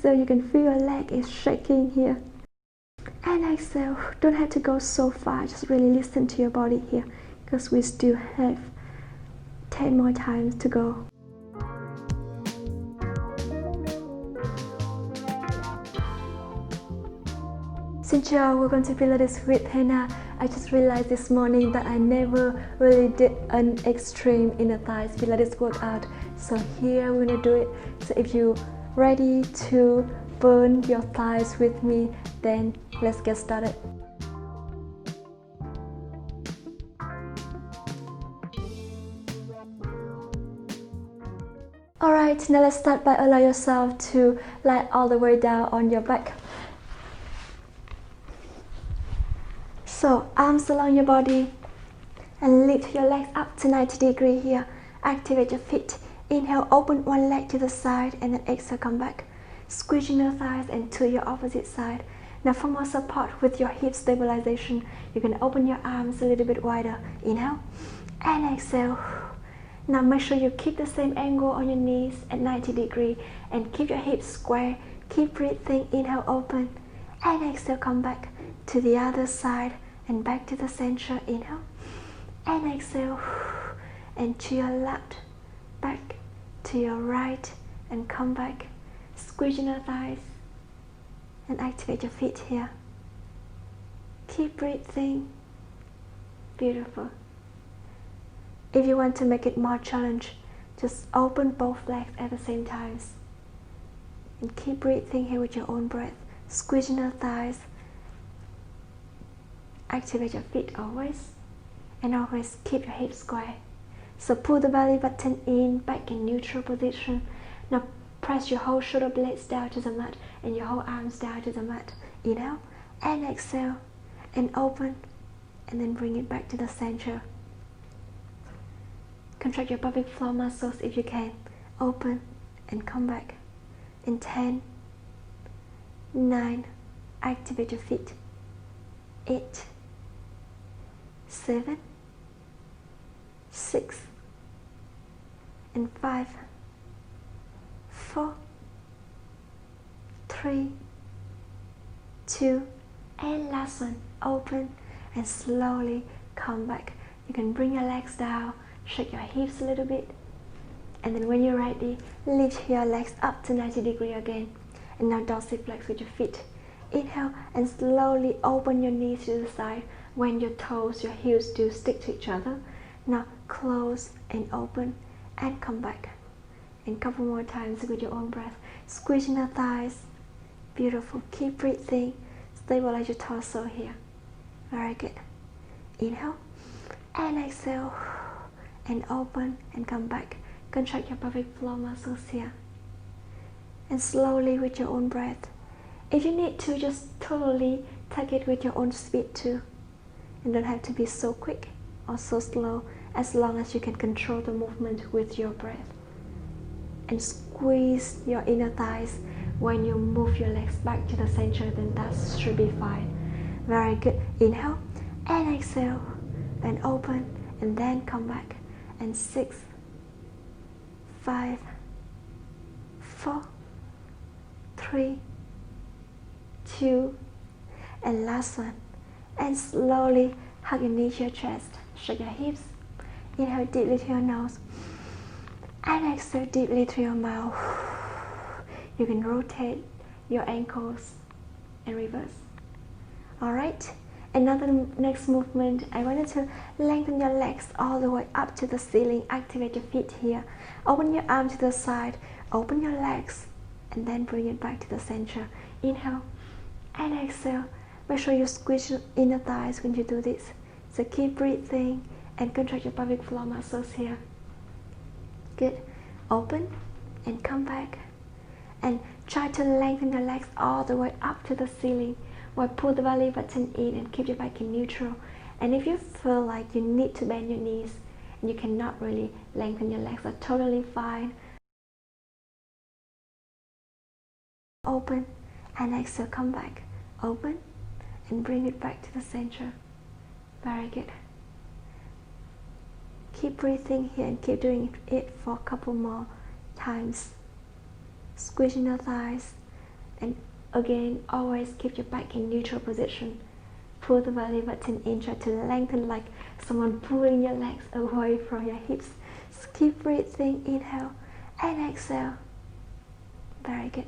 So you can feel your leg is shaking here. And exhale. Don't have to go so far, just really listen to your body here, because we still have 10 more times to go. Xin chào, welcome to Pilates with Hannah. I just realized this morning that I never really did an extreme inner thighs Pilates workout. So here we're gonna do it. So if you're ready to burn your thighs with me, then let's get started. Alright, now let's start by allow yourself to lie all the way down on your back. So arms along your body and lift your legs up to 90 degrees here. Activate your feet. Inhale, open one leg to the side and then exhale, come back. Squeezing your thighs and to your opposite side. Now for more support with your hip stabilization, you can open your arms a little bit wider. Inhale and exhale. Now make sure you keep the same angle on your knees at 90 degrees and keep your hips square. Keep breathing. Inhale, open and exhale, come back to the other side and back to the center. Inhale and exhale, and to your left, back to your right and come back. Squeeze your thighs and activate your feet here. Keep breathing. Beautiful. If you want to make it more challenge, just open both legs at the same time and keep breathing here with your own breath. Squeeze your thighs. Activate your feet always, and always keep your hips square. So pull the belly button in, back in neutral position. Now press your whole shoulder blades down to the mat and your whole arms down to the mat. Inhale and exhale and open, and then bring it back to the center. Contract your pelvic floor muscles if you can. Open and come back. In 10, 9, activate your feet. 8, 7, 6, and 5, 4, 3, 2, and last one. Open and slowly come back. You can bring your legs down, shake your hips a little bit, and then when you're ready, lift your legs up to 90 degrees again. And now dorsiflex with your feet. Inhale and slowly open your knees to the side. When your toes, your heels do stick to each other. Now close and open and come back. And a couple more times with your own breath. Squeezing the thighs. Beautiful. Keep breathing. Stabilize your torso here. Very good. Inhale and exhale and open and come back. Contract your pelvic floor muscles here. And slowly with your own breath. If you need to, just totally take it with your own speed too. And don't have to be so quick or so slow, as long as you can control the movement with your breath. And squeeze your inner thighs when you move your legs back to the center, then that should be fine. Very good. Inhale and exhale and open and then come back. And 6, 5, 4, 3, 2, and last one. And slowly hug your knees to your chest. Shake your hips. Inhale deeply through your nose and exhale deeply through your mouth. You can rotate your ankles and reverse. Alright, another next movement, I wanted to lengthen your legs all the way up to the ceiling. Activate your feet here. Open your arm to the side. Open your legs and then bring it back to the center. Inhale and exhale. Make sure you squeeze your inner thighs when you do this. So keep breathing and contract your pelvic floor muscles here. Good. Open and come back. And try to lengthen your legs all the way up to the ceiling, while pull the belly button in and keep your back in neutral. And if you feel like you need to bend your knees and you cannot really lengthen your legs, that's totally fine. Open and exhale, come back. Open and bring it back to the center. Very good. Keep breathing here and keep doing it for a couple more times. Squeezing your thighs, And again, always keep your back in neutral position. Pull the belly button in, try to lengthen like someone pulling your legs away from your hips. Just keep breathing, inhale and exhale. Very good.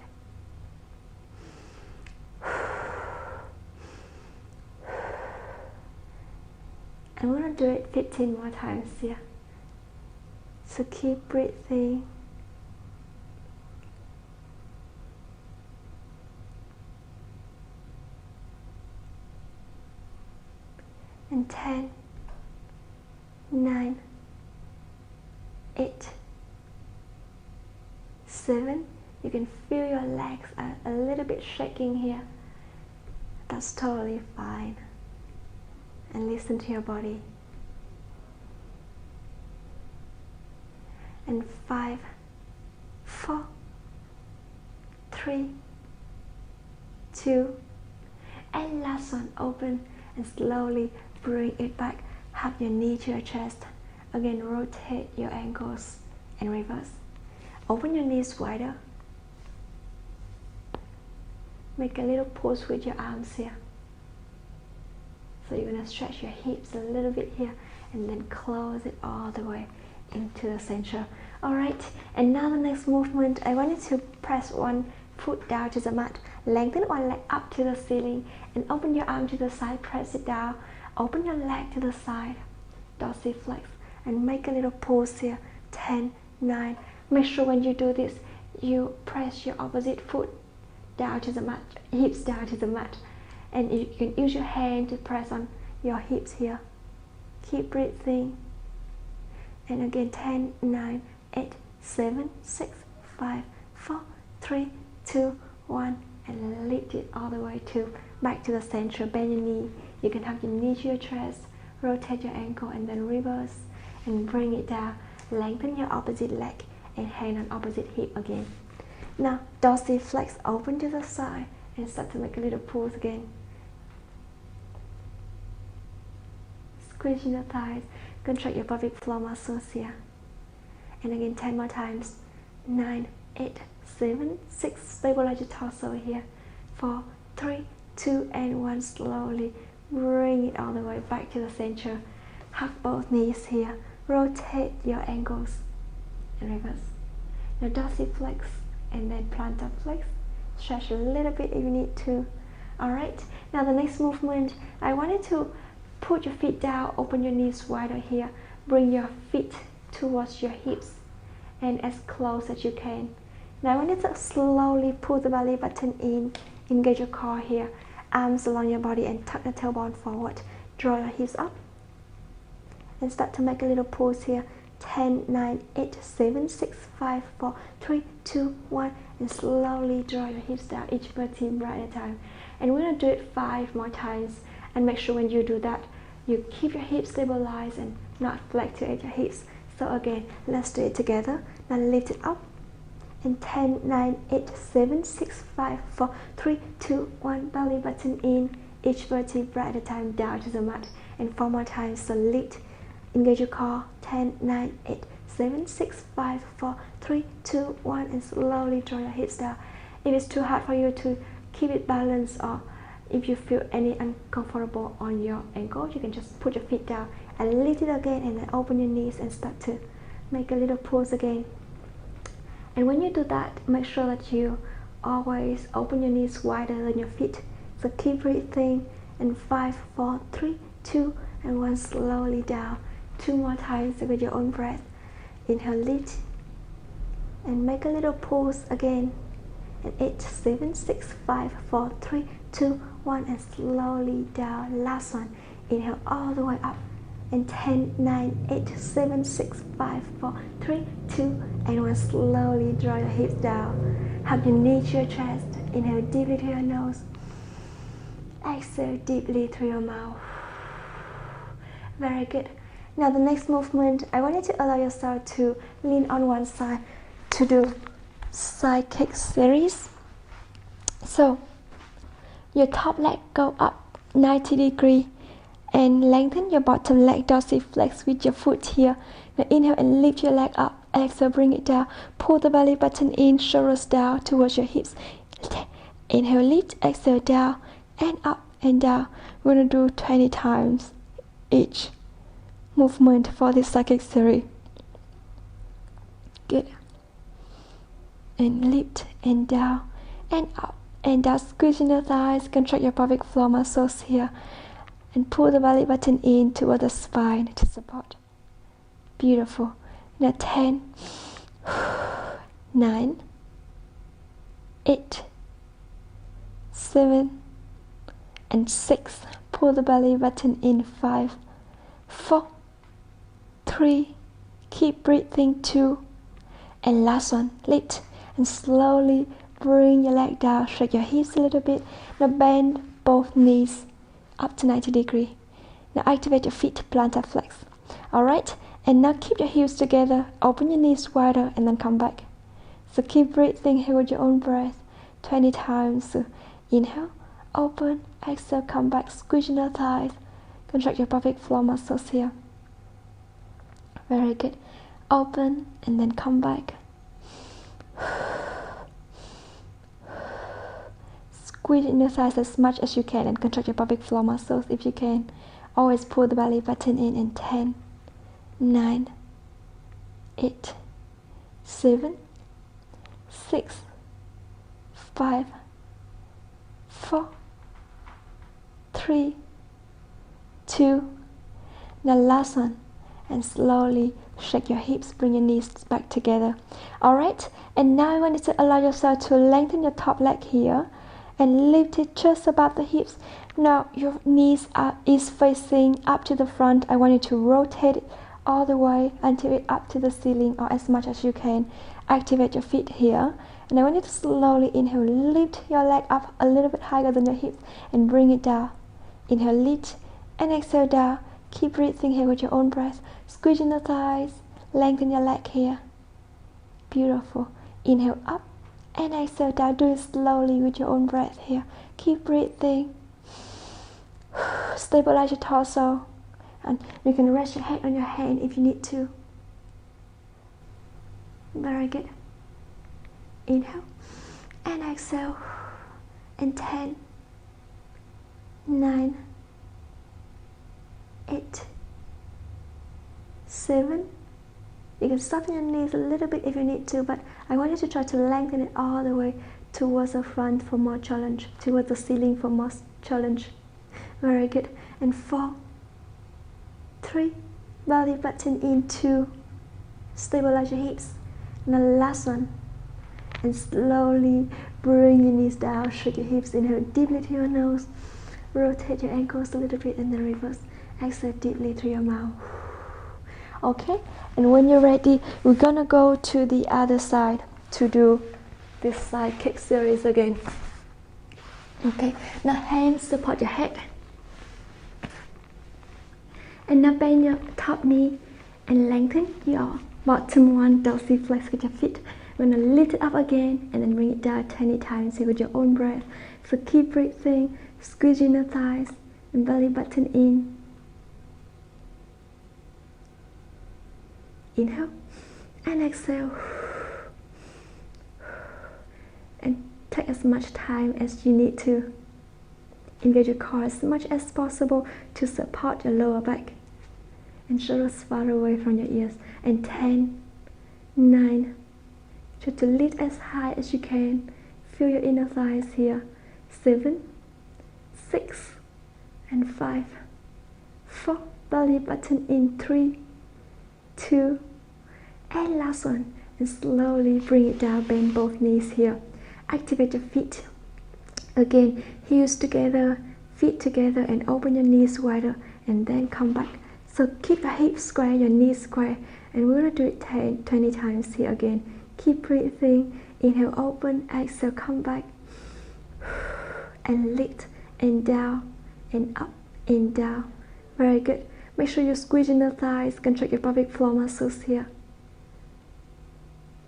I'm going to do it 15 more times here. So keep breathing. And 10, 9, 8, 7. You can feel your legs are a little bit shaking here. That's totally fine. And listen to your body. And 5, 4, 3, 2, and last one, open and slowly bring it back. Hug your knee to your chest. Again, rotate your ankles and reverse. Open your knees wider. Make a little pause with your arms here. So you're going to stretch your hips a little bit here and then close it all the way into the center. Alright, and now the next movement, I want you to press one foot down to the mat, lengthen one leg up to the ceiling and open your arm to the side, press it down, open your leg to the side, dorsiflex, and make a little pause here. 10, 9. Make sure when you do this, you press your opposite foot down to the mat, hips down to the mat, and you can use your hand to press on your hips here. Keep breathing. And again, 10, 9, 8, 7, 6, 5, 4, 3, 2, 1, and lift it all the way to back to the center. Bend your knee. You can have your knee to your chest, rotate your ankle, and then reverse and bring it down. Lengthen your opposite leg and hand on opposite hip again. Now, dorsiflex, open to the side and start to make a little pulse again. Squeeze your thighs, contract your pelvic floor muscles here. And again, 10 more times. 9, 8, 7, 6, stabilize your torso here. 4, 3, 2, and 1, slowly bring it all the way back to the center. Hug both knees here, rotate your ankles and reverse. Now dorsiflex and then plantar flex. Stretch a little bit if you need to. Alright, now the next movement, I want you to put your feet down, open your knees wider here, bring your feet towards your hips and as close as you can. Now I want you to slowly pull the belly button in, engage your core here, arms along your body and tuck the tailbone forward. Draw your hips up and start to make a little pause here. 10, 9, 8, 7, 6, 5, 4, 3, 2, 1, and slowly draw your hips down, each vertebra at a time. And we're going to do it 5 more times. And make sure when you do that, you keep your hips stabilized and not fluctuate your hips. So again, let's do it together. Now lift it up. And 10, 9, 8, 7, 6, 5, 4, 3, 2, 1, belly button in, each vertebra at a time, down to the mat. And 4 more times, so lift, engage your core. 10, 9, 8, 7, 6, 5, 4, 3, 2, 1, and slowly draw your hips down. If it's too hard for you to keep it balanced, or if you feel any uncomfortable on your ankle, you can just put your feet down and lift it again, and then open your knees and start to make a little pause again. And when you do that, make sure that you always open your knees wider than your feet. So keep breathing. And 5, 4, 3, 2, and 1, slowly down. 2 more times with your own breath. Inhale, lift, and make a little pause again. And 8, 7, 6, 5, 4, 3, 2, 1, and slowly down. Last one. Inhale all the way up. And 10, 9, 8, 7, 6, 5, 4, 3, 2, and 1. Slowly draw your hips down. Hug your knee to your chest. Inhale deeply through your nose. Exhale deeply through your mouth. Very good. Now the next movement, I want you to allow yourself to lean on one side to do side kick series. So your top leg go up 90 degrees and lengthen your bottom leg, dorsiflex with your foot here. Now inhale and lift your leg up. Exhale, bring it down. Pull the belly button in, shoulders down towards your hips. Inhale, lift, exhale, down and up and down. We're going to do 20 times each movement for this cyclic series. Good. And lift and down and up and down. Squeezing the thighs, contract your pelvic floor muscles here. And pull the belly button in toward the spine to support. Beautiful. Now 10, 9, 8, 7, and 6. Pull the belly button in. 5, 4, 3. Keep breathing. 2. And last one. Lift and slowly bring your leg down. Shake your hips a little bit. Now bend both knees up to 90 degrees. Now activate your feet, plantar flex. Alright, and now keep your heels together, open your knees wider, and then come back. So keep breathing here with your own breath 20 times. So inhale, open, exhale, come back, squeeze your thighs, contract your pelvic floor muscles here. Very good. Open and then come back. Squeeze in your thighs as much as you can and contract your pelvic floor muscles if you can. Always pull the belly button in 10, 9, 8, 7, 6, 5, 4, 3, 2. Now last one. And slowly shake your hips, bring your knees back together. Alright, and now I want you to allow yourself to lengthen your top leg here and lift it just above the hips. Now your knees is facing up to the front. I want you to rotate it all the way until it's up to the ceiling or as much as you can. Activate your feet here. And I want you to slowly inhale, lift your leg up a little bit higher than your hips and bring it down. Inhale, lift and exhale down. Keep breathing here with your own breath. Squeeze in the thighs, lengthen your leg here. Beautiful. Inhale up and exhale down. Do it slowly with your own breath here. Keep breathing. Stabilize your torso. And you can rest your head on your hand if you need to. Very good. Inhale and exhale. And 10, 9, 8, 7. You can soften your knees a little bit if you need to, but I want you to try to lengthen it all the way towards the front for more challenge, towards the ceiling for more challenge. Very good. And 4, 3, belly button in. 2, stabilize your hips. And the last one. And slowly bring your knees down, shake your hips, inhale deeply to your nose, rotate your ankles a little bit and then reverse. Exhale deeply through your mouth. Okay, and when you're ready, we're gonna go to the other side to do this side kick series again. Okay, now hands support your head. And now bend your top knee and lengthen your bottom one, dorsiflex with your feet. We're gonna lift it up again and then bring it down 20 times here with your own breath. So keep breathing, squeeze in the thighs and belly button in. Inhale and exhale. And take as much time as you need to. Engage your core as much as possible to support your lower back. And shoulders far away from your ears. And 10, 9, try to lift as high as you can. Feel your inner thighs here. 7, 6, and 5, 4. Belly button in. 3, 2, and last one. And slowly bring it down. Bend both knees here. Activate your feet. Again, heels together, feet together, and open your knees wider. And then come back. So keep your hips square, your knees square. And we're going to do it 20 times here again. Keep breathing. Inhale, open. Exhale, come back. And lift and down and up and down. Very good. Make sure you squeeze in the thighs. Contract your pelvic floor muscles here.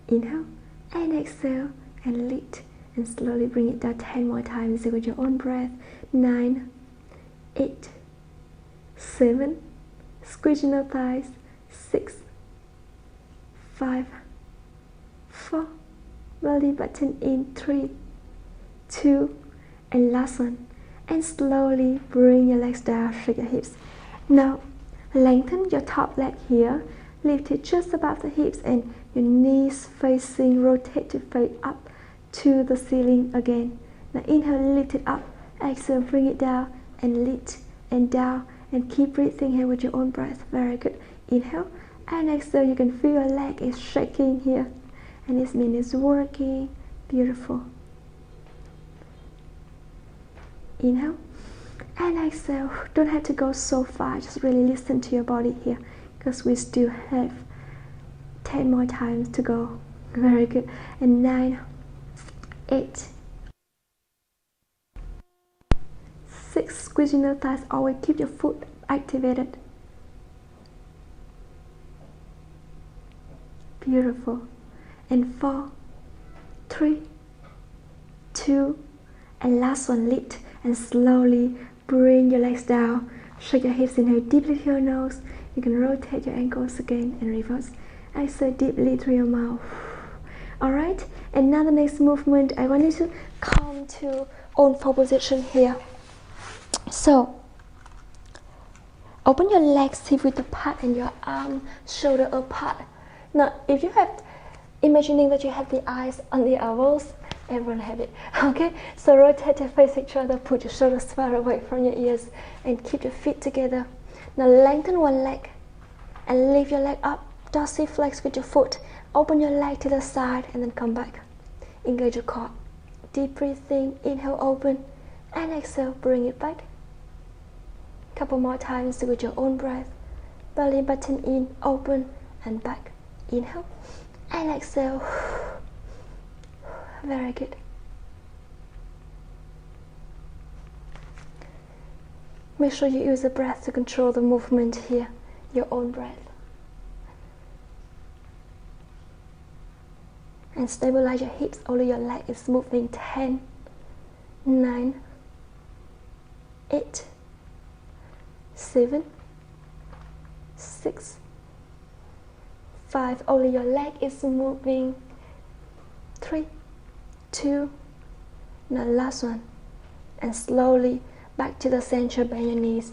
Inhale and exhale and lift. And slowly bring it down 10 more times with your own breath. 9, 8, 7. Squeeze in the thighs. 6, 5, 4. Belly button in. 3, 2, and last one. And slowly bring your legs down, shake your hips. Now, lengthen your top leg here, lift it just above the hips and your knees facing, rotate your face up to the ceiling again. Now inhale, lift it up, exhale, bring it down and lift and down, and keep breathing here with your own breath. Very good. Inhale and exhale. You can feel your leg is shaking here, and this means it's working. Beautiful. Inhale and exhale. Don't have to go so far, just really listen to your body here, because we still have 10 more times to go. Very good. And 9, 8, 6, squeezing the thighs. Always keep your foot activated. Beautiful. And 4, 3, 2, and last one, lift and slowly bring your legs down. Shake your hips, inhale deeply through your nose. You can rotate your ankles again and reverse. Exhale deeply through your mouth. Alright, and now the next movement, I want you to come to own fold position here. So, open your legs hip width apart and your arm shoulder apart. Now, if you have, imagining that you have the eyes on the elbows, everyone have it, okay? So rotate your face each other, put your shoulders far away from your ears, and keep your feet together. Now lengthen one leg, and lift your leg up, dorsal flex with your foot. Open your leg to the side, and then come back. Engage your core. Deep breathing, inhale, open, and exhale, bring it back. Couple more times with your own breath. Belly button in, open, and back. Inhale, and exhale. Very good. Make sure you use the breath to control the movement here, your own breath. And stabilize your hips, only your leg is moving. 10, 9, 8, 7, 6, 5, only your leg is moving. 3, 2, now last one, and slowly back to the center, bend your knees,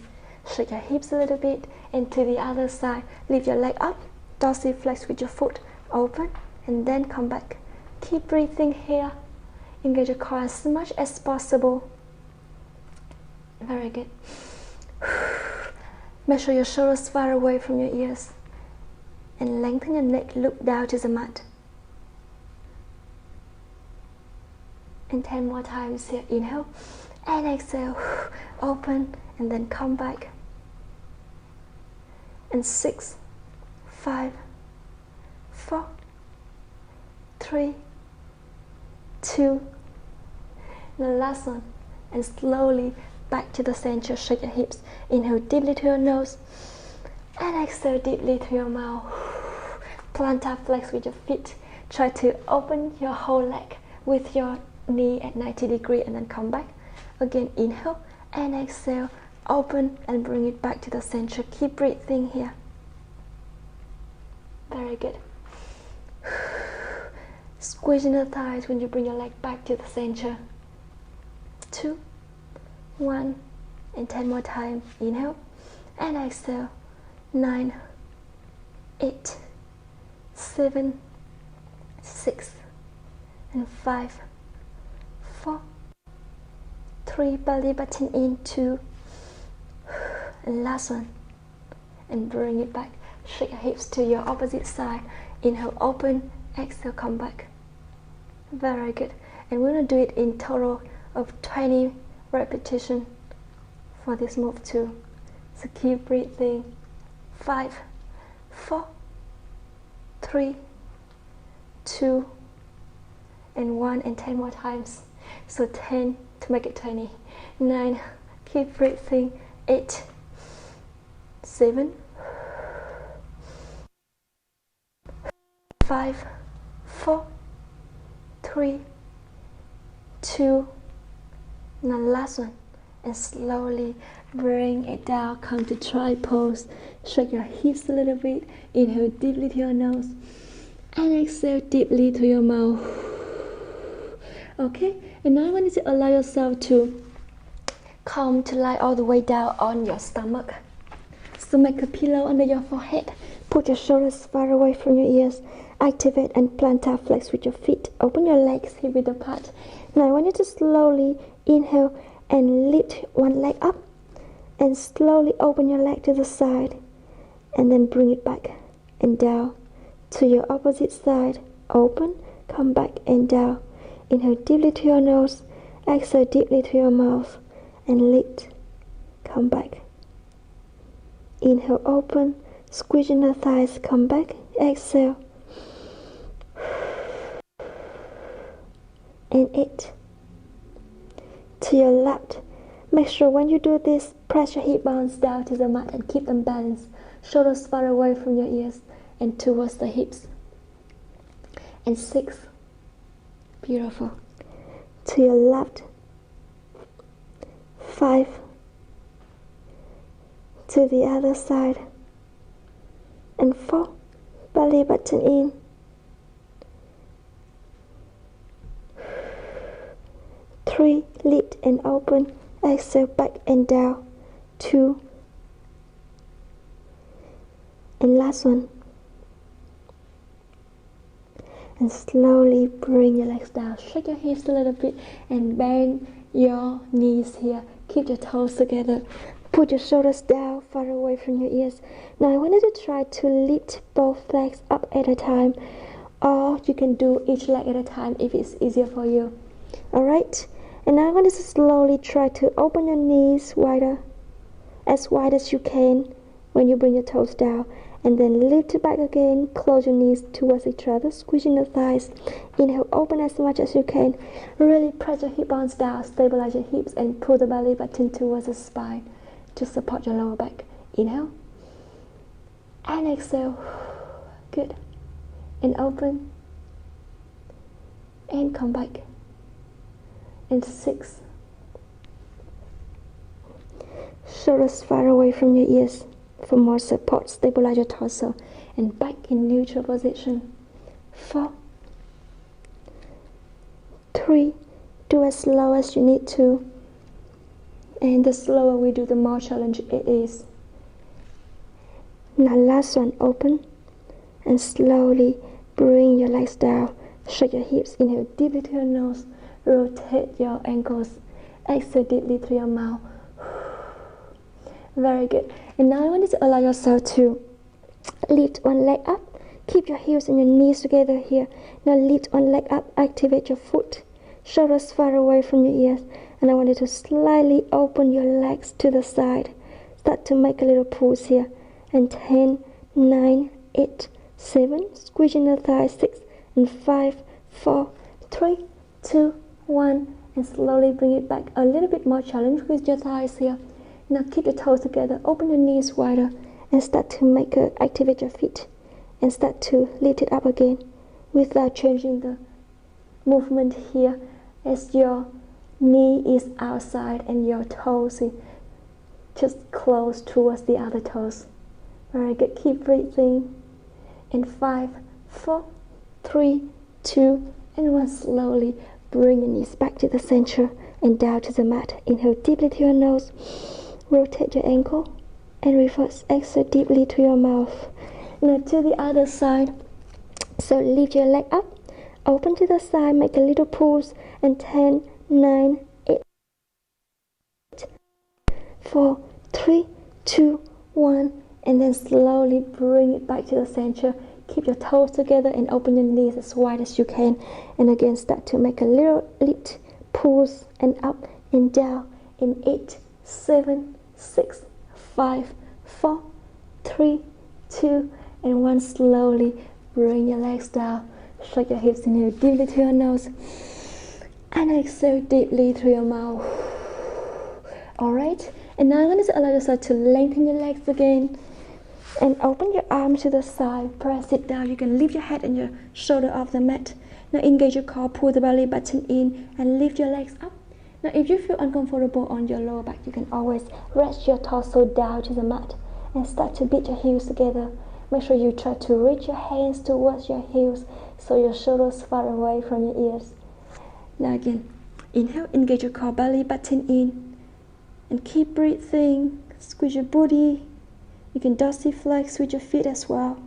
shake your hips a little bit, and to the other side, lift your leg up, dorsal flex with your foot, open, and then come back. Keep breathing here, engage your core as much as possible. Very good. Make sure your shoulders far away from your ears, and lengthen your neck, look down to the mat. And 10 more times here. Inhale and exhale, open, and then come back. And 6, 5, 4, 3, 2, the last one, and slowly back to the center. Shake your hips. Inhale deeply through your nose, and exhale deeply through your mouth. Plantar flex with your feet. Try to open your whole leg with your knee at 90 degrees, and then come back. Again, inhale and exhale, open and bring it back to the center. Keep breathing here. Very good. Squeezing the thighs when you bring your leg back to the center. 2, 1, and 10 more times. Inhale and exhale. 9, 8, 7, 6, and 5, 4, 3, belly button in, 2, and last one, and bring it back. Shake your hips to your opposite side. Inhale, open, exhale, come back. Very good. And we're going to do it in total of 20 repetitions for this move too. So keep breathing. 5, 4, 3, 2, and 1, and 10 more times. So 10 to make it 20. 9, keep breathing. 8, 7, 5, 4, 3, 2, and the last one, and slowly bring it down. Come to try pose. Shake your hips a little bit. Inhale deeply through your nose, and exhale deeply through your mouth. Okay, and now I want you to allow yourself to come to lie all the way down on your stomach. So make a pillow under your forehead. Put your shoulders far away from your ears. Activate and plantar flex with your feet. Open your legs hip width apart. Now I want you to slowly inhale and lift one leg up. And slowly open your leg to the side. And then bring it back and down to your opposite side. Open, come back and down. Inhale deeply to your nose. Exhale deeply to your mouth. And lift, come back. Inhale, open, squeezing the thighs, come back, exhale. And 8. To your left. Make sure when you do this, press your hip bones down to the mat and keep them balanced. Shoulders far away from your ears and towards the hips. And 6. Beautiful. To your left. 5. To the other side. And 4. Belly button in. 3. Lift and open. Exhale back and down. 2. And last one. And slowly bring your legs down. Shake your hips a little bit and bend your knees here. Keep your toes together. Put your shoulders down, far away from your ears. Now I want you to try to lift both legs up at a time, or you can do each leg at a time if it's easier for you. Alright? And now I want you to slowly try to open your knees wider, as wide as you can when you bring your toes down. And then lift it back again, close your knees towards each other, squeezing the thighs. Inhale, open as much as you can. Really press your hip bones down, stabilize your hips, and pull the belly button towards the spine to support your lower back. Inhale. And exhale. Good. And open. And come back. And 6. Shoulders far away from your ears. For more support, stabilize your torso and back in neutral position. 4. 3. Do as slow as you need to. And the slower we do, the more challenging it is. Now last one, open. And slowly bring your legs down. Shake your hips. Inhale deeply to your nose. Rotate your ankles. Exhale deeply through your mouth. Very good. And now I want you to allow yourself to lift one leg up. Keep your heels and your knees together here. Now lift one leg up. Activate your foot. Shoulders far away from your ears. And I want you to slightly open your legs to the side. Start to make a little pulse here. And 10, 9, 8, 7. Squeezing the thighs. 6 and 5, 4, 3, 2, 1. And slowly bring it back. A little bit more challenge with your thighs here. Now keep your toes together, open your knees wider, and start to activate your feet, and start to lift it up again, without changing the movement here, as your knee is outside and your toes is just close towards the other toes. Very good. Keep breathing. In 5, 4, 3, 2, and 1. Slowly bring your knees back to the center and down to the mat. Inhale deeply to your nose. Rotate your ankle and reverse. Exhale deeply to your mouth. Now to the other side. So lift your leg up, open to the side, make a little pulse, and 10, 9, 8, 4, 3, 2, 1, and then slowly bring it back to the center. Keep your toes together and open your knees as wide as you can. And again, start to make a little lift, pulse, and up and down in 8, 7, 6, 5, 4, 3, 2, and 1. Slowly bring your legs down. Shake your hips. Inhale deeply to your nose. And exhale deeply through your mouth. Alright, and now I'm going to allow yourself to lengthen your legs again. And open your arms to the side. Press it down. You can lift your head and your shoulder off the mat. Now engage your core. Pull the belly button in and lift your legs up. Now if you feel uncomfortable on your lower back, you can always rest your torso down to the mat and start to beat your heels together. Make sure you try to reach your hands towards your heels so your shoulders far away from your ears. Now again, inhale, engage your core, belly button in, and keep breathing. Squeeze your booty. You can dorsiflex with your feet as well.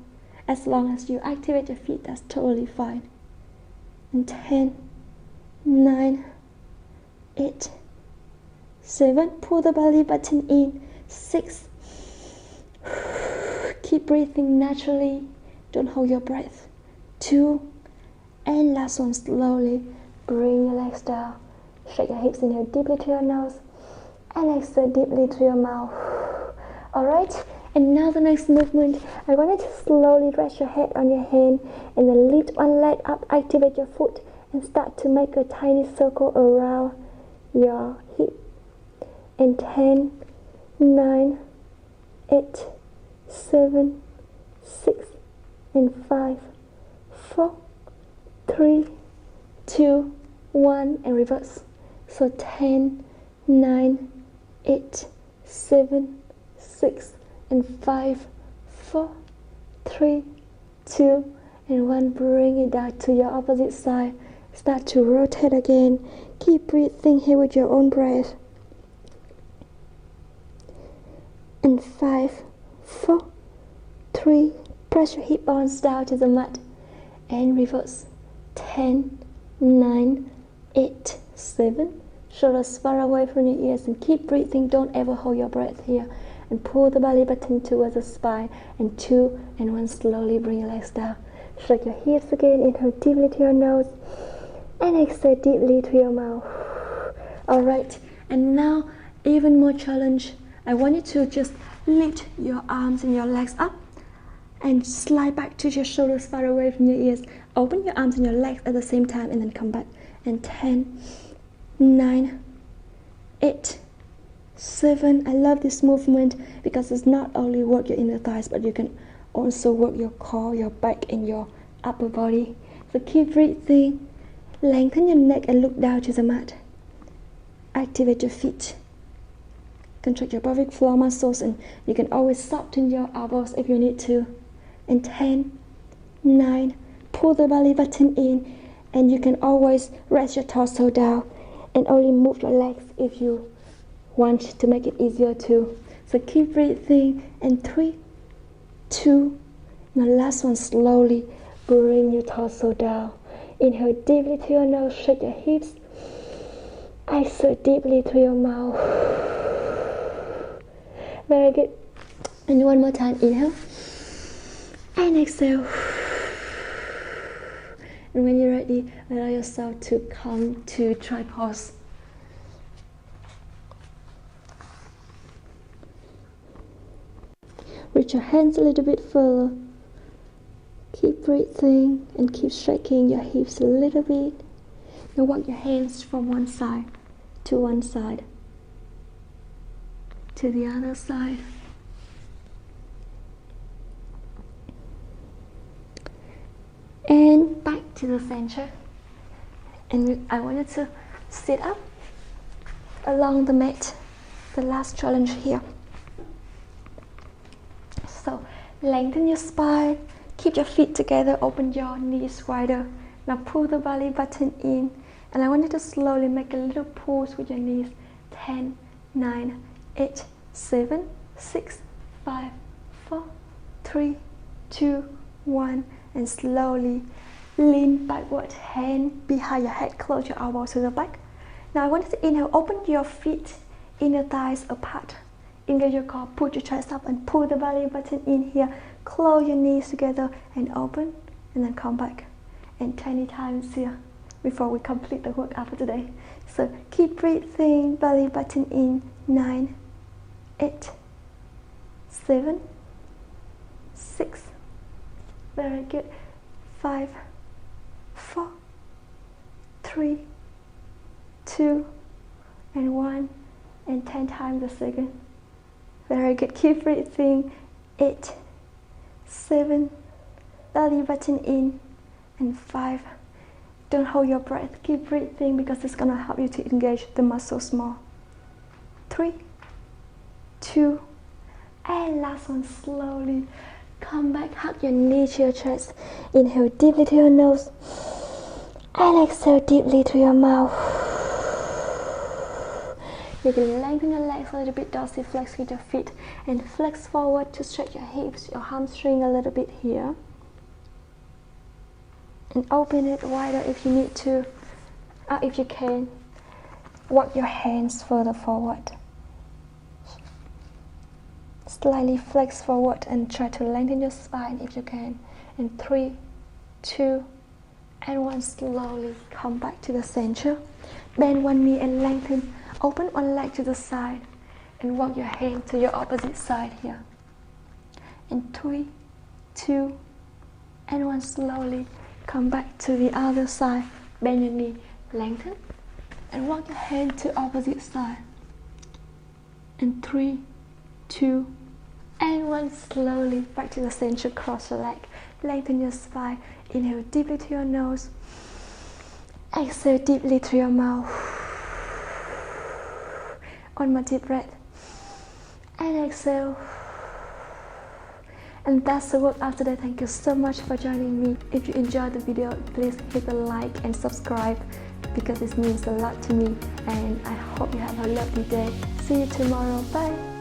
As long as you activate your feet, that's totally fine. And 10, 9, 8, 7, pull the belly button in, 6, keep breathing naturally, don't hold your breath, 2, and last one, slowly bring your legs down, shake your hips, inhale deeply to your nose, and exhale deeply to your mouth. Alright, and now the next movement, I want you to slowly rest your head on your hand and then lift one leg up, activate your foot, and start to make a tiny circle around your hip. And 10, 9, 8, 7, 6, and 5, 4, 3, 2, 1, and reverse. So 10, 9, 8, 7, 6, and 5, 4, 3, 2, and 1. Bring it down to your opposite side. Start to rotate again. Keep breathing here with your own breath. And 5, 4, 3, press your hip bones down to the mat. And reverse. 10, 9, 8, 7. Shoulders far away from your ears, and keep breathing. Don't ever hold your breath here. And pull the belly button towards the spine. And 2 and 1, slowly bring your legs down. Shake your hips again. Inhale deeply to your nose. And exhale deeply to your mouth. Alright, and now even more challenge. I want you to just lift your arms and your legs up and slide back to your shoulders far away from your ears. Open your arms and your legs at the same time and then come back. And 10, 9, 8, 7. I love this movement because it's not only work your inner thighs, but you can also work your core, your back, and your upper body. So keep breathing. Lengthen your neck and look down to the mat. Activate your feet. Contract your pelvic floor muscles, and you can always soften your elbows if you need to. And 10, 9, pull the belly button in, and you can always rest your torso down and only move your legs if you want to make it easier too. So keep breathing. And 3, 2, and the last one, slowly bring your torso down. Inhale deeply to your nose, shake your hips. Exhale deeply to your mouth. Very good. And one more time, inhale. And exhale. And when you're ready, allow yourself to come to try pause. Reach your hands a little bit further. Keep breathing and keep shaking your hips a little bit. Now walk your hands from one side, to the other side. And back to the center. And I want you to sit up along the mat. The last challenge here. So lengthen your spine. Keep your feet together, open your knees wider. Now pull the belly button in. And I want you to slowly make a little pulse with your knees. 10, 9, 8, 7, 6, 5, 4, 3, 2, 1. And slowly lean backward, hand behind your head, close your elbows to the back. Now I want you to inhale, open your feet, inner thighs apart. Engage your core, put your chest up and pull the belly button in here. Close your knees together and open, and then come back. And 20 times here before we complete the workout for today. So keep breathing, belly button in. 9, 8, 7, 6. Very good. 5, 4, 3, 2, and 1. And 10 times a second. Very good. Keep breathing. 8, 7, belly button in, and 5. Don't hold your breath. Keep breathing because it's gonna help you to engage the muscles more. 3, 2, and last one, slowly come back, hug your knee to your chest. Inhale deeply to your nose. And exhale deeply through your mouth. You can lengthen your legs a little bit, dorsiflex with your feet, and flex forward to stretch your hips, your hamstring a little bit here. And open it wider if you need to, or if you can. Walk your hands further forward. Slightly flex forward and try to lengthen your spine if you can. In 3, 2, and 1, slowly come back to the center. Bend one knee and lengthen. Open one leg to the side and walk your hand to your opposite side here. In 3, 2, and 1, slowly come back to the other side. Bend your knee, lengthen, and walk your hand to opposite side. In 3, 2, and 1, slowly back to the center. Cross your leg, lengthen your spine. Inhale deeply through your nose. Exhale deeply through your mouth. One more deep breath. And exhale. And that's the workout today. Thank you so much for joining me. If you enjoyed the video, please hit the like and subscribe because it means a lot to me. And I hope you have a lovely day. See you tomorrow. Bye.